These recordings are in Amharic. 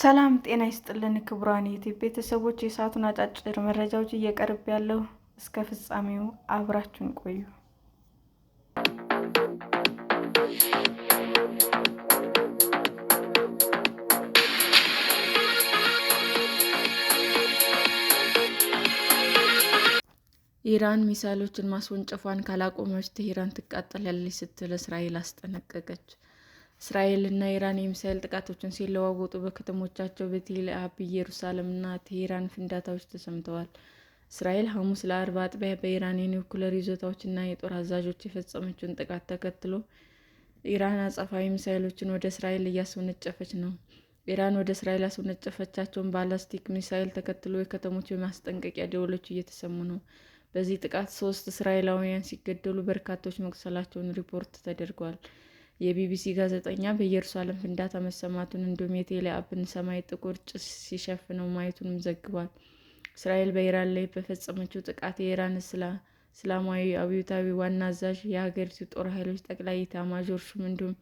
ሰላም ጤና ይስጥልን ክቡራን ዩቲዩብ ቤተሰቦች፣ የሰዓቱን አጫጭር መረጃዎች እየቀርብ ያለው እስከ ፍጻሜው አብራችሁን ቆዩ። ኢራን ሚሳይሎችን ማስወንጨፏን ካላቆመች ቴህራን ትቃጠላለች ስትል እስራኤል አስጠነቀቀች። እስራኤል እና ኢራን የሚሳኤል ጥቃቶችን ሲለዋወጡ በከተሞቻቸው በቴል አቪቭ፣ ኢየሩሳሌም እና ቴህራን ፍንዳታዎች ተሰምተዋል። እስራኤል ሐሙስ ለአርብ አጥቢያ በኢራን የኒውክሌር ይዞታዎችና የጦር አዛዦች የፈጸመችውን ጥቃት ተከትሎ ኢራን አጸፋዊ ሚሳኤሎችን ወደ እስራኤል እያስወነጨፈች ነው። ኢራን ወደ እስራኤል ያስወነጨፈቻቸውን ባላስቲክ ሚሳኤል ተከትሎ የከተሞች የማስጠንቀቂያ ደወሎች እየተሰሙ ነው። በዚህ ጥቃት 3 እስራኤላውያን ሲገደሉ በርካቶች መቁሰላቸውን ሪፖርት ተደርጓል። የቢቢሲ ጋዜጠኛ በኢየሩሳሌም ፍንዳታ መሰማቱን እንዲሁም የቴል አቪቭን ሰማይ ጥቁር ጭስ ሲሸፍነው ማየቱንም ዘግቧል። እስራኤል በኢራን ላይ በፈጸመችው ጥቃት የኢራን እስላማዊ አብዮታዊ ዋና አዛዥ፣ የሀገሪቱ ጦር ኃይሎች ጠቅላይ ኢታማዦር ሹም እንዲሁም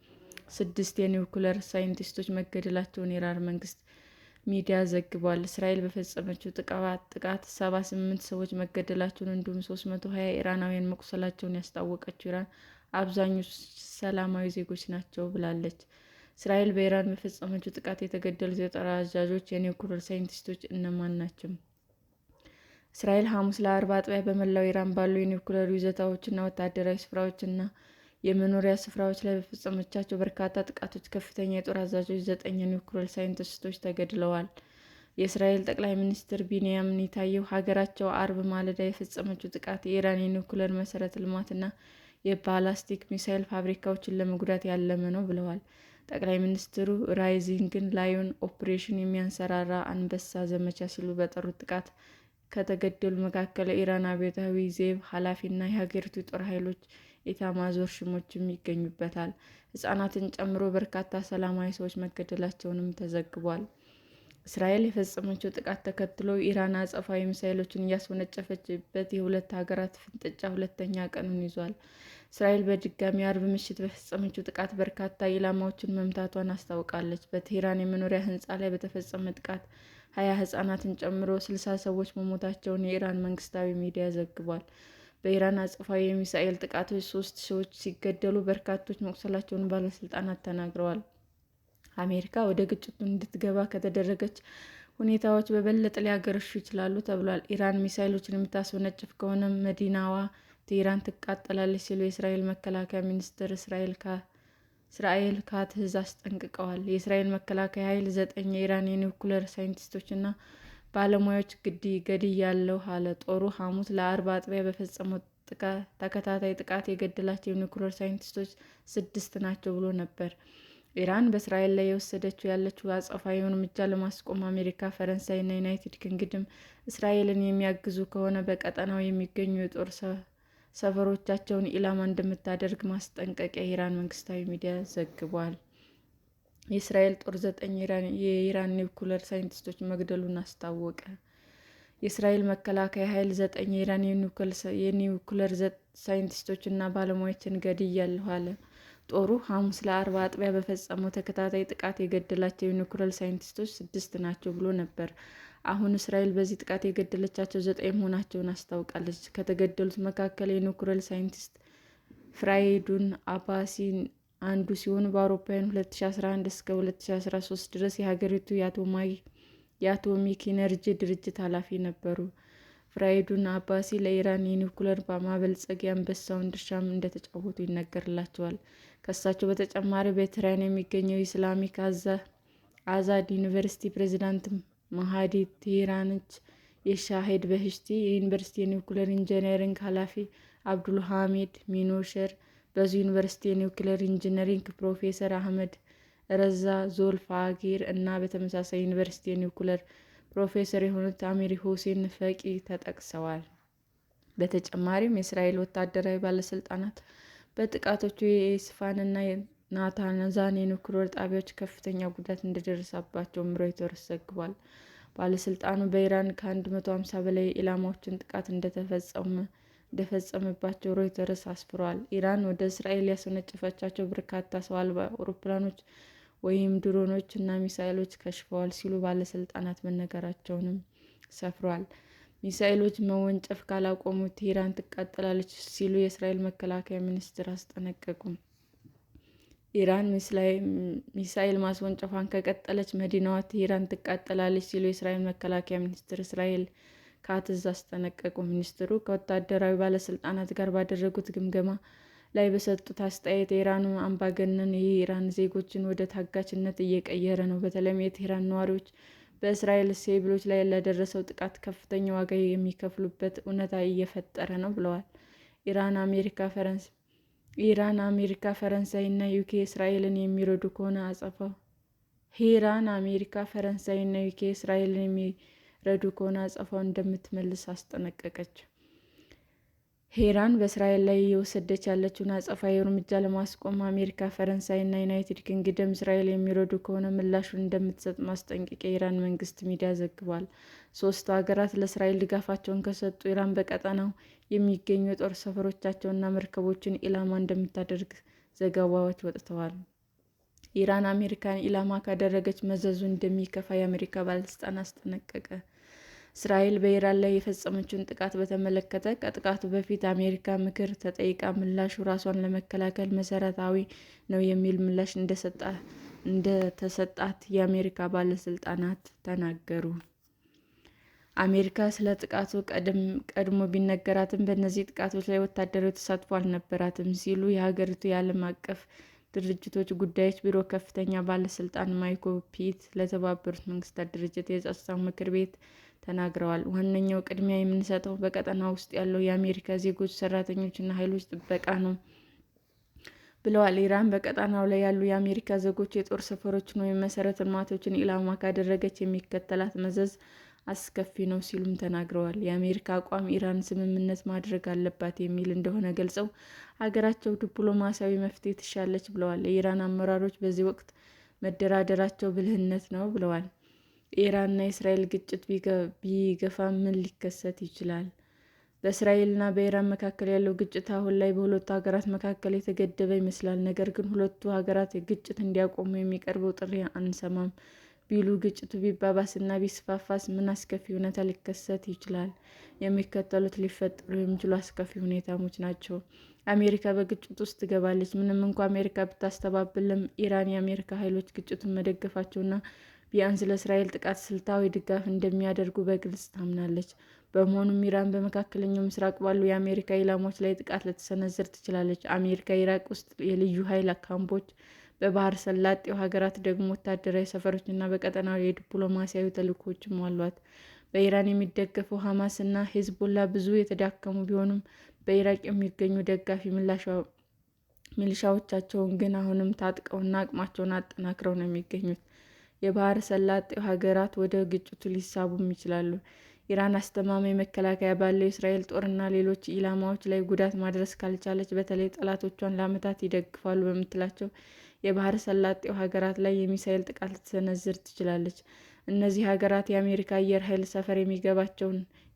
6 የኒውክሌር ሳይንቲስቶች መገደላቸውን የኢራን መንግስት ሚዲያ ዘግቧል። እስራኤል በፈጸመችው ጥቃት 78 ሰዎች መገደላቸውን እንዲሁም 320 ኢራናውያን መቁሰላቸውን ያስታወቀችው ኢራን አብዛኞቹ ሰላማዊ ዜጎች ናቸው ብላለች። እስራኤል በኢራን በፈጸመችው ጥቃት የተገደሉት የጦር አዛዦች፣ የኒውክሌር ሳይንቲስቶች እነማን ናቸው? እስራኤል ሐሙስ ለአርብ አጥቢያ በመላው ኢራን ባሉ የኒውክሌር ይዞታዎችና ወታደራዊ ስፍራዎችና የመኖሪያ ስፍራዎች ላይ በፈጸመቻቸው በርካታ ጥቃቶች ከፍተኛ የጦር አዛዦች፣ 9 የኒውክሌር ሳይንቲስቶች ተገድለዋል። የእስራኤል ጠቅላይ ሚኒስትር ቢንያሚን ኔታንያሁ ሀገራቸው አርብ ማለዳ የፈጸመችው ጥቃት የኢራን የኒውክሌር መሠረተ ልማትና የባላስቲክ ሚሳይል ፋብሪካዎችን ለመጉዳት ያለመ ነው ብለዋል። ጠቅላይ ሚኒስትሩ ራይዚንግ ላየን ኦፕሬሽን የሚያንሰራራ አንበሳ ዘመቻ ሲሉ በጠሩት ጥቃት ከተገደሉ መካከል የኢራን አብዮታዊ ዘብ ኃላፊና የሀገሪቱ ጦር ኃይሎች ኢታማዦር ሹሞችም ይገኙበታል። ሕፃናትን ጨምሮ በርካታ ሰላማዊ ሰዎች መገደላቸውንም ተዘግቧል። እስራኤል የፈጸመችው ጥቃት ተከትሎ ኢራን አጸፋዊ ሚሳይሎችን እያስወነጨፈችበት የሁለት ሀገራት ፍጥጫ ሁለተኛ ቀኑን ይዟል። እስራኤል በድጋሚ አርብ ምሽት በፈጸመችው ጥቃት በርካታ ኢላማዎችን መምታቷን አስታውቃለች። በቴህራን የመኖሪያ ሕንፃ ላይ በተፈጸመ ጥቃት 20 ሕፃናትን ጨምሮ 60 ሰዎች መሞታቸውን የኢራን መንግስታዊ ሚዲያ ዘግቧል። በኢራን አጸፋዊ የሚሳኤል ጥቃቶች 3 ሰዎች ሲገደሉ በርካቶች መቁሰላቸውን ባለስልጣናት ተናግረዋል። አሜሪካ ወደ ግጭቱ እንድትገባ ከተደረገች ሁኔታዎች በበለጠ ሊያገረሹ ይችላሉ ተብሏል። ኢራን ሚሳይሎችን የምታስወነጭፍ ከሆነ መዲናዋ ቴህራን ትቃጠላለች ሲሉ የእስራኤል መከላከያ ሚኒስትር እስራኤል ካትዝ አስጠንቅቀዋል። የእስራኤል መከላከያ ኃይል 9 የኢራን የኒውክሌር ሳይንቲስቶችና ባለሙያዎች ገድያለሁ አለ። ጦሩ ሐሙስ ለአርብ አጥቢያ በፈጸመው ተከታታይ ጥቃት የገደላቸው የኒውክሌር ሳይንቲስቶች 6 ናቸው ብሎ ነበር። ኢራን በእስራኤል ላይ የወሰደችው ያለችው አጸፋዊ እርምጃ ለማስቆም አሜሪካ፣ ፈረንሳይ እና ዩናይትድ ኪንግደም እስራኤልን የሚያግዙ ከሆነ በቀጠናው የሚገኙ የጦር ሰፈሮቻቸውን ኢላማ እንደምታደርግ ማስጠንቀቂያ የኢራን መንግስታዊ ሚዲያ ዘግቧል። የእስራኤል ጦር 9 የኢራን ኒውክሌር ሳይንቲስቶች መግደሉን አስታወቀ። የእስራኤል መከላከያ ኃይል 9 የኢራን የኒውክሌር ሳይንቲስቶችና ባለሙያዎችን ገድያለሁ አለ። ጦሩ ሐሙስ ለአርብ አጥቢያ በፈጸመው ተከታታይ ጥቃት የገደላቸው የኒውክሌር ሳይንቲስቶች 6 ናቸው ብሎ ነበር። አሁን እስራኤል በዚህ ጥቃት የገደለቻቸው 9 መሆናቸውን አስታውቃለች። ከተገደሉት መካከል የኒውክሌር ሳይንቲስት ፍራይዱን አባሲ አንዱ ሲሆኑ በአውሮፓውያን 2011 እስከ 2013 ድረስ የሀገሪቱ የአቶሚክ ኢነርጂ ድርጅት ኃላፊ ነበሩ። ፍራይዱን አባሲ ለኢራን የኒውክሌር ማበልጸግ የአንበሳውን ድርሻም እንደተጫወቱ ይነገርላቸዋል። ከእሳቸው በተጨማሪ በቴህራን የሚገኘው የኢስላሚክ አዛድ ዩኒቨርሲቲ ፕሬዝዳንት ማህዲ ቴህራንች የሻሂድ በህሽቲ ዩኒቨርሲቲ የኒውክሌር ኢንጂነሪንግ ኃላፊ አብዱልሐሚድ ሚኖሸር፣ በዚሁ ዩኒቨርሲቲ የኒውክሌር ኢንጂነሪንግ ፕሮፌሰር አህመድ ረዛ ዞልፋጊር እና በተመሳሳይ ዩኒቨርሲቲ የኒውክሌር ፕሮፌሰር የሆኑት አሚር ሁሴን ፈቂ ተጠቅሰዋል። በተጨማሪም የእስራኤል ወታደራዊ ባለስልጣናት በጥቃቶቹ የኢስፋሃን እና ናታንዛን የኒውክሌር ጣቢያዎች ከፍተኛ ጉዳት እንደደረሰባቸውም ሮይተርስ ዘግቧል። ባለስልጣኑ በኢራን ከ150 በላይ ኢላማዎችን ጥቃት እንደፈጸመባቸው ሮይተርስ አስፍሯል። ኢራን ወደ እስራኤል ያስወነጨፈቻቸው በርካታ ሰው አልባ አውሮፕላኖች (ድሮኖች) እና ሚሳኤሎች ከሽፈዋል ሲሉ ባለስልጣናት መናገራቸውንም ሰፍሯል። ሚሳኤሎች መወንጨፍ ካላቆሙ ቴህራን ትቃጠላለች ሲሉ የእስራኤል መከላከያ ሚኒስትር አስጠነቀቁ። ኢራን ሚሳኤል ማስወንጨፏን ከቀጠለች መዲናዋ ቴህራን ትቃጠላለች ሲሉ የእስራኤል መከላከያ ሚኒስትር እስራኤል ካትዝ አስጠነቀቁ። ሚኒስትሩ ከወታደራዊ ባለስልጣናት ጋር ባደረጉት ግምገማ ላይ በሰጡት አስተያየት የኢራኑ አምባገነን የኢራን ዜጎችን ወደ ታጋችነት እየቀየረ ነው፣ በተለይም የቴህራን ነዋሪዎች በእስራኤል ሲቪሎች ላይ ለደረሰው ጥቃት ከፍተኛ ዋጋ የሚከፍሉበት እውነታ እየፈጠረ ነው ብለዋል። ኢራን፣ አሜሪካ፣ ፈረንሳይ እና ዩኬ እስራኤልን የሚረዱ ከሆነ አጸፋውን እንደምትመልስ አስጠነቀቀች። ኢራን በእስራኤል ላይ እየወሰደች ያለችውን አጸፋዊ እርምጃ ለማስቆም አሜሪካ፣ ፈረንሳይ እና ዩናይትድ ኪንግደም እስራኤልን የሚረዱ ከሆነ ምላሹን እንደምትሰጥ ማስጠንቀቂያ የኢራን መንግስት ሚዲያ ዘግቧል። ሦስቱ ሀገራት ለእስራኤል ድጋፋቸውን ከሰጡ ኢራን በቀጠናው የሚገኙ የጦር ሰፈሮቻቸውንና መርከቦችን ኢላማ እንደምታደርግ ዘገባዎች ወጥተዋል። ኢራን አሜሪካን ኢላማ ካደረገች መዘዙ እንደሚከፋ የአሜሪካ ባለስልጣን አስጠነቀቀ። እስራኤል በኢራን ላይ የፈጸመችውን ጥቃት በተመለከተ ከጥቃቱ በፊት አሜሪካ ምክር ተጠይቃ ምላሹ ራሷን ለመከላከል መሰረታዊ ነው የሚል ምላሽ እንደተሰጣት የአሜሪካ ባለስልጣናት ተናገሩ። አሜሪካ ስለ ጥቃቱ ቀድሞ ቢነገራትም በእነዚህ ጥቃቶች ላይ ወታደራዊ ተሳትፎ አልነበራትም ሲሉ የሀገሪቱ የዓለም አቀፍ ድርጅቶች ጉዳዮች ቢሮ ከፍተኛ ባለስልጣን ማይክ ፒት ለተባበሩት መንግስታት ድርጅት የጸጥታው ምክር ቤት ተናግረዋል። ዋነኛው ቅድሚያ የምንሰጠው በቀጠናው ውስጥ ያለው የአሜሪካ ዜጎች፣ ሰራተኞች እና ኃይሎች ጥበቃ ነው ብለዋል። ኢራን በቀጠናው ላይ ያሉ የአሜሪካ ዜጎች የጦር ሰፈሮችን ወይም መሰረተ ልማቶችን ኢላማ ካደረገች የሚከተላት መዘዝ አስከፊ ነው ሲሉም ተናግረዋል። የአሜሪካ አቋም ኢራን ስምምነት ማድረግ አለባት የሚል እንደሆነ ገልጸው ሀገራቸው ዲፕሎማሲያዊ መፍትሄ ትሻለች ብለዋል። የኢራን አመራሮች በዚህ ወቅት መደራደራቸው ብልህነት ነው ብለዋል። የኢራንና የእስራኤል ግጭት ቢገፋ ምን ሊከሰት ይችላል? በእስራኤልና በኢራን መካከል ያለው ግጭት አሁን ላይ በሁለቱ ሀገራት መካከል የተገደበ ይመስላል። ነገር ግን ሁለቱ ሀገራት ግጭት እንዲያቆሙ የሚቀርበው ጥሪ አንሰማም ቢሉ ግጭቱ ቢባባስና ቢስፋፋስ ምን አስከፊ ሁኔታ ሊከሰት ይችላል? የሚከተሉት ሊፈጠሩ የሚችሉ አስከፊ ሁኔታዎች ናቸው። አሜሪካ በግጭቱ ውስጥ ትገባለች። ምንም እንኳ አሜሪካ ብታስተባብልም፣ ኢራን የአሜሪካ ኃይሎች ግጭቱን መደገፋቸውና ቢያንስ ለእስራኤል ጥቃት ስልታዊ ድጋፍ እንደሚያደርጉ በግልጽ ታምናለች። በመሆኑም ኢራን በመካከለኛው ምስራቅ ባሉ የአሜሪካ ኢላማዎች ላይ ጥቃት ልትሰነዝር ትችላለች። አሜሪካ ኢራቅ ውስጥ የልዩ ኃይል ካምፖች፣ በባህረ ሰላጤው ሀገራት ደግሞ ወታደራዊ ሰፈሮች እና በቀጠናው የዲፕሎማሲያዊ ተልዕኮዎችም አሏት። በኢራን የሚደገፈው ሐማስ እና ሄዝቦላ ብዙ የተዳከሙ ቢሆኑም በኢራቅ የሚገኙ ደጋፊ ሚሊሻዎቻቸውን ግን አሁንም ታጥቀውና አቅማቸውን አጠናክረው ነው የሚገኙት። የባህረ ሰላጤው ሀገራት ወደ ግጭቱ ሊሳቡም ይችላሉ። ኢራን አስተማማኝ መከላከያ ባለው የእስራኤል ጦርና ሌሎች ኢላማዎች ላይ ጉዳት ማድረስ ካልቻለች፣ በተለይ ጠላቶቿን ለዓመታት ይደግፋሉ በምትላቸው የባህረ ሰላጤው ሀገራት ላይ የሚሳኤል ጥቃት ልትሰነዝር ትችላለች። እነዚህ ሀገራት የአሜሪካ አየር ኃይል ሰፈር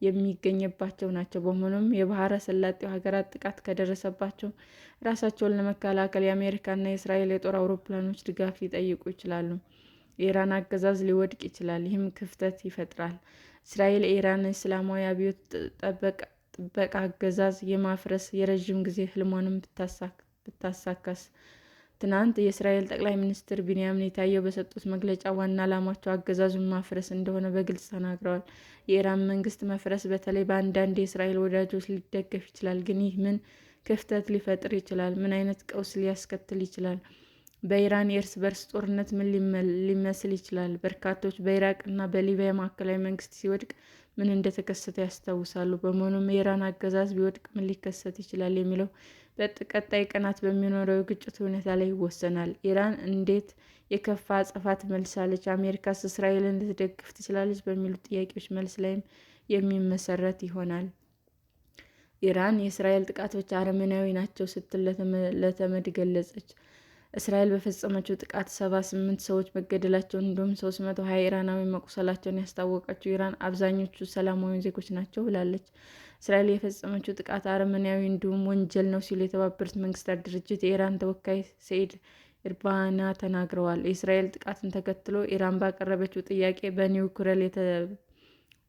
የሚገኝባቸው ናቸው። በመሆኑም የባህረ ሰላጤው ሀገራት ጥቃት ከደረሰባቸው ራሳቸውን ለመከላከል የአሜሪካና የእስራኤል የጦር አውሮፕላኖች ድጋፍ ሊጠይቁ ይችላሉ። የኢራን አገዛዝ ሊወድቅ ይችላል። ይህም ክፍተት ይፈጥራል። እስራኤል የኢራን እስላማዊ አብዮት ጥበቃ አገዛዝ የማፍረስ የረዥም ጊዜ ህልሟንም ብታሳካስ? ትናንት የእስራኤል ጠቅላይ ሚኒስትር ቢንያሚን ኔታንያሁ በሰጡት መግለጫ ዋና ዓላማቸው አገዛዙን ማፍረስ እንደሆነ በግልጽ ተናግረዋል። የኢራን መንግስት መፍረስ በተለይ በአንዳንድ የእስራኤል ወዳጆች ሊደገፍ ይችላል። ግን ይህ ምን ክፍተት ሊፈጥር ይችላል? ምን አይነት ቀውስ ሊያስከትል ይችላል? በኢራን የእርስ በርስ ጦርነት ምን ሊመስል ይችላል? በርካቶች በኢራቅ እና በሊቢያ ማዕከላዊ መንግስት ሲወድቅ ምን እንደተከሰተ ያስታውሳሉ። በመሆኑም የኢራን አገዛዝ ቢወድቅ ምን ሊከሰት ይችላል የሚለው በቀጣይ ቀናት በሚኖረው የግጭቱ ሁኔታ ላይ ይወሰናል። ኢራን እንዴት የከፋ አጸፋ ትመልሳለች? አሜሪካስ እስራኤልን ልትደግፍ ትችላለች? በሚሉት ጥያቄዎች መልስ ላይም የሚመሰረት ይሆናል። ኢራን የእስራኤል ጥቃቶች አረመኔያዊ ናቸው ስትል ለተመድ ገለጸች። እስራኤል በፈጸመችው ጥቃት 78 ሰዎች መገደላቸውን እንዲሁም 320 ኢራናውያን መቁሰላቸውን ያስታወቀችው ኢራን አብዛኞቹ ሰላማዊ ዜጎች ናቸው ብላለች። እስራኤል የፈጸመችው ጥቃት አረመኔያዊ እንዲሁም ወንጀል ነው ሲሉ የተባበሩት መንግስታት ድርጅት የኢራን ተወካይ ሰኢድ ኢራባኒ ተናግረዋል። የእስራኤል ጥቃትን ተከትሎ ኢራን ባቀረበችው ጥያቄ በኒውክሌር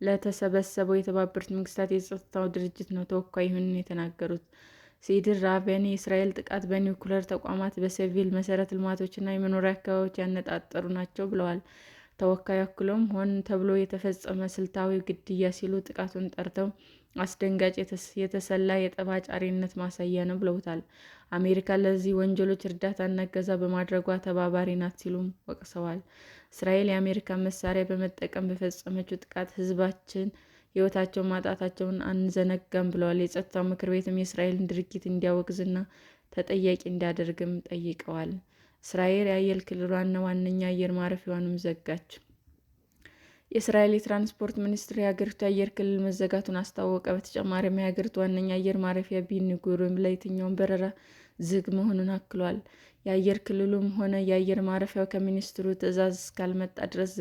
ለተሰበሰበው የተባበሩት መንግስታት የጸጥታው ድርጅት ነው ተወካዩ ይህንን የተናገሩት። ሰኢድ ኢራባኒ የእስራኤል ጥቃት በኒውክሌር ተቋማት፣ በሲቪል መሰረተ ልማቶችና የመኖሪያ አካባቢዎች ያነጣጠሩ ናቸው ብለዋል። ተወካዩ አክለውም ሆን ተብሎ የተፈጸመ ስልታዊ ግድያ ሲሉ ጥቃቱን ጠርተው አስደንጋጭ የተሰላ የጠብ አጫሪነት ማሳያ ነው ብለውታል። አሜሪካ ለዚህ ወንጀሎች እርዳታና እገዛ በማድረጓ ተባባሪ ናት ሲሉም ወቅሰዋል። እስራኤል የአሜሪካን መሳሪያ በመጠቀም በፈጸመችው ጥቃት ሕዝባችን ሕይወታቸውን ማጣታቸውን አንዘነጋም ብለዋል። የጸጥታው ምክር ቤትም የእስራኤልን ድርጊት እንዲያወግዝና ተጠያቂ እንዲያደርግም ጠይቀዋል። እስራኤል የአየር ክልሏንና ዋነኛ አየር ማረፊያዋንም ዘጋች። የእስራኤል የትራንስፖርት ሚኒስቴር የሀገሪቱ የአየር ክልል መዘጋቱን አስታወቀ። በተጨማሪም የሀገሪቱ ዋነኛ አየር ማረፊያ ቤን ጉሪዮን ለየትኛውም በረራ ዝግ መሆኑን አክሏል። የአየር ክልሉም ሆነ የአየር ማረፊያው ከሚኒስትሩ ትዕዛዝ እስካልመጣ ድረስ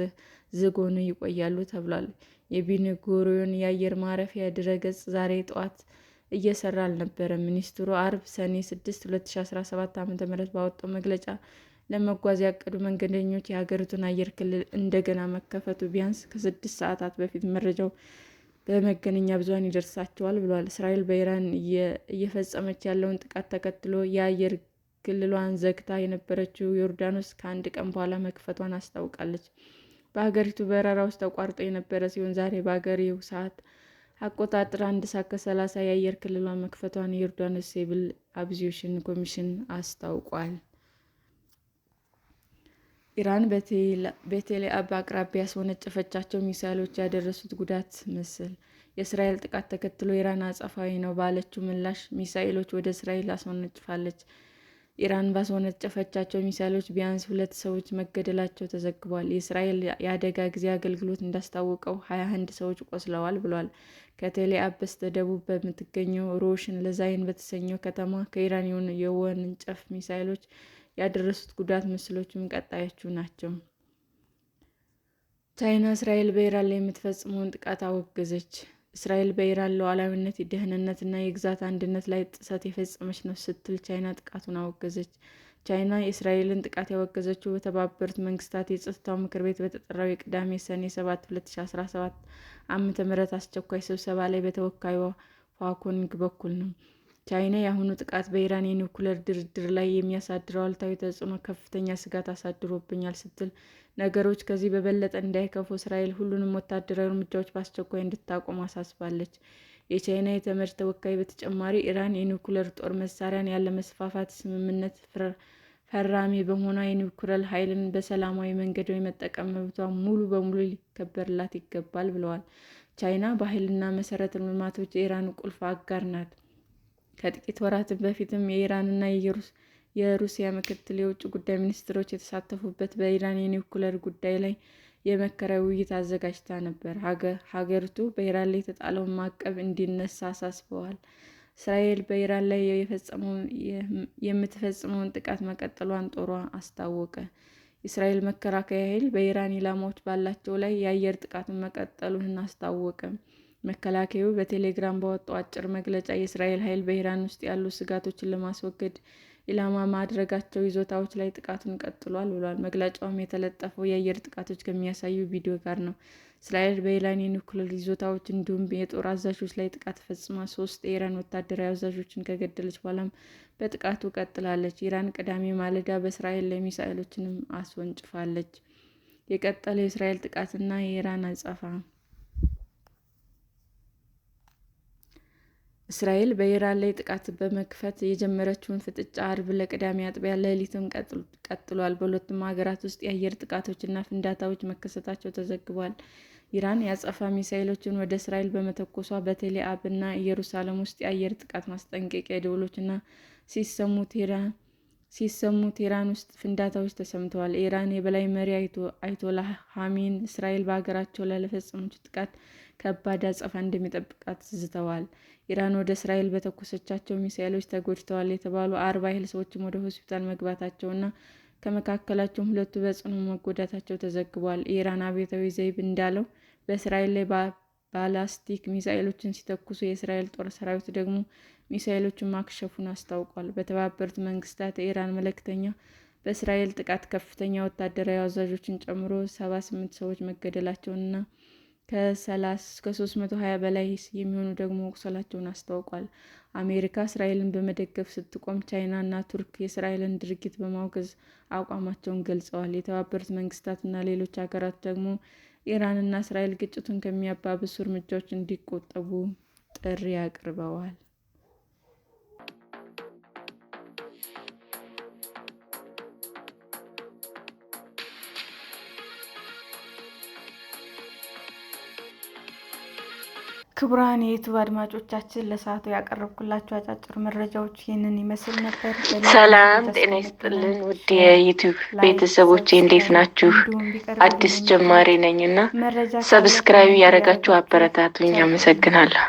ዝግ ሆነው ይቆያሉ ተብሏል። የቤን ጉሪዮን የአየር ማረፊያ ድረ-ገጽ ዛሬ ጠዋት እየሰራ አልነበረም። ሚኒስትሩ አርብ ሰኔ 6, 2017 ዓ.ም ባወጣው መግለጫ ለመጓዝ ያቀዱ መንገደኞች የሀገሪቱን አየር ክልል እንደገና መከፈቱ ቢያንስ ከ6 ሰዓታት በፊት መረጃው በመገናኛ ብዙኃን ይደርሳቸዋል ብሏል። እስራኤል በኢራን እየፈጸመች ያለውን ጥቃት ተከትሎ የአየር ክልሏን ዘግታ የነበረችው ዮርዳኖስ ከአንድ ቀን በኋላ መክፈቷን አስታውቃለች። በሀገሪቱ በረራዎች ተቋርጦ የነበረ ሲሆን ዛሬ በአገሬው ሰዓት አቆጣጠር 1:30 የአየር ክልሏን መክፈቷን የዮርዳኖስ ሲቪል አቪዬሽን ኮሚሽን አስታውቋል። ኢራን በቴል አቪቭ አቅራቢያ ያስወነጨፈቻቸው ሚሳይሎች ያደረሱት ጉዳት ምስል። የእስራኤል ጥቃት ተከትሎ ኢራን አጸፋዊ ነው ባለችው ምላሽ ሚሳይሎች ወደ እስራኤል አስወነጭፋለች። ኢራን ባስወነጨፈቻቸው ሚሳይሎች ቢያንስ 2 ሰዎች መገደላቸው ተዘግቧል። የእስራኤል የአደጋ ጊዜ አገልግሎት እንዳስታወቀው 21 ሰዎች ቆስለዋል ብሏል። ከቴል አቪቭ በስተደቡብ በምትገኘው ሮሽን ለዛይን በተሰኘው ከተማ ከኢራን የወነጨፉ ሚሳይሎች ያደረሱት ጉዳት ምስሎችም ቀጣዮቹ ናቸው። ቻይና እስራኤል በኢራን ላይ የምትፈጽመውን ጥቃት አወገዘች። እስራኤል በኢራን ሉዓላዊነት፣ ደህንነትና የግዛት አንድነት ላይ ጥሰት የፈጸመች ነው ስትል ቻይና ጥቃቱን አወገዘች። ቻይና የእስራኤልን ጥቃት ያወገዘችው በተባበሩት መንግስታት የጸጥታው ምክር ቤት በተጠራው የቅዳሜ ሰኔ 7, 2017 ዓ.ም አስቸኳይ ስብሰባ ላይ በተወካይዋ ፋኮንግ በኩል ነው። ቻይና የአሁኑ ጥቃት በኢራን የኒውክሌር ድርድር ላይ የሚያሳድረው አሉታዊ ተጽዕኖ ከፍተኛ ስጋት አሳድሮብኛል ስትል ነገሮች ከዚህ በበለጠ እንዳይከፉ እስራኤል ሁሉንም ወታደራዊ እርምጃዎች በአስቸኳይ እንድታቆም አሳስባለች። የቻይና የተመድ ተወካይ በተጨማሪ ኢራን የኒውክሌር ጦር መሳሪያን ያለመስፋፋት ስምምነት ፈራሚ በመሆኗ የኒውክሌር ኃይልን በሰላማዊ መንገድ የመጠቀም መብቷ ሙሉ በሙሉ ሊከበርላት ይገባል ብለዋል። ቻይና በኃይልና መሰረተ ልማቶች የኢራን ቁልፍ አጋር ናት። ከጥቂት ወራት በፊትም የኢራንና የሩሲያ ምክትል የውጭ ጉዳይ ሚኒስትሮች የተሳተፉበት በኢራን የኒውክሌር ጉዳይ ላይ የመከረ ውይይት አዘጋጅታ ነበር። ሀገሪቱ በኢራን ላይ የተጣለውን ማዕቀብ እንዲነሳ አሳስበዋል። እስራኤል በኢራን ላይ የምትፈጽመውን ጥቃት መቀጠሏን ጦሯ አስታወቀ። የእስራኤል መከላከያ ኃይል በኢራን ኢላማዎች ባላቸው ላይ የአየር ጥቃቱን መቀጠሉን አስታወቀ። መከላከያው በቴሌግራም ባወጣው አጭር መግለጫ የእስራኤል ኃይል በኢራን ውስጥ ያሉ ስጋቶችን ለማስወገድ ኢላማ ማድረጋቸው ይዞታዎች ላይ ጥቃቱን ቀጥሏል ብሏል። መግለጫውም የተለጠፈው የአየር ጥቃቶች ከሚያሳዩ ቪዲዮ ጋር ነው። እስራኤል በኢራን የኒውክሌር ይዞታዎች እንዲሁም የጦር አዛዦች ላይ ጥቃት ፈጽማ 3 የኢራን ወታደራዊ አዛዦችን ከገደለች በኋላም በጥቃቱ ቀጥላለች። ኢራን ቅዳሜ ማለዳ በእስራኤል ላይ ሚሳኤሎችንም አስወንጭፋለች። የቀጠለው የእስራኤል ጥቃትና የኢራን አጸፋ። እስራኤል በኢራን ላይ ጥቃት በመክፈት የጀመረችውን ፍጥጫ አርብ ለቅዳሜ አጥቢያ ሌሊትም ቀጥሏል። በሁለቱም ሀገራት ውስጥ የአየር ጥቃቶችና ፍንዳታዎች መከሰታቸው ተዘግቧል። ኢራን የአጸፋ ሚሳኤሎችን ወደ እስራኤል በመተኮሷ በቴል አቪቭ እና ኢየሩሳሌም ውስጥ የአየር ጥቃት ማስጠንቀቂያ ደወሎች ሲሰሙ ቴህራን ውስጥ ፍንዳታዎች ተሰምተዋል። የኢራን የበላይ መሪ አያቶላህ ኻሜኒ እስራኤል በሀገራቸው ላይ ለፈጸመችው ጥቃት ከባድ አጸፋ እንደሚጠብቃት ዝተዋል። ኢራን ወደ እስራኤል በተኮሰቻቸው ሚሳኤሎች ተጎድተዋል የተባሉ 40 ያህል ሰዎችም ወደ ሆስፒታል መግባታቸውና ከመካከላቸውም 2ቱ በጽኑ መጎዳታቸው ተዘግቧል። የኢራን አብዮታዊ ዘብ እንዳለው በእስራኤል ላይ ባላስቲክ ሚሳኤሎችን ሲተኩሱ የእስራኤል ጦር ሰራዊት ደግሞ ሚሳኤሎቹን ማክሸፉን አስታውቋል። በተባበሩት መንግስታት የኢራን መልእክተኛ በእስራኤል ጥቃት ከፍተኛ ወታደራዊ አዛዦችን ጨምሮ 78 ሰዎች መገደላቸውንና ከ320 በላይ የሚሆኑ ደግሞ መቁሰላቸውን አስታውቋል። አሜሪካ እስራኤልን በመደገፍ ስትቆም፣ ቻይና እና ቱርክ የእስራኤልን ድርጊት በማውገዝ አቋማቸውን ገልጸዋል። የተባበሩት መንግስታት እና ሌሎች ሀገራት ደግሞ ኢራን እና እስራኤል ግጭቱን ከሚያባብሱ እርምጃዎች እንዲቆጠቡ ጥሪ አቅርበዋል። ክቡራን የዩቱብ አድማጮቻችን ለሰዓቱ ያቀረብኩላችሁ አጫጭር መረጃዎች ይህንን ይመስል ነበር። ሰላም ጤና ይስጥልን ውድ የዩቱብ ቤተሰቦቼ እንዴት ናችሁ? አዲስ ጀማሪ ነኝና ሰብስክራይብ ያደረጋችሁ አበረታቱኝ። አመሰግናለሁ።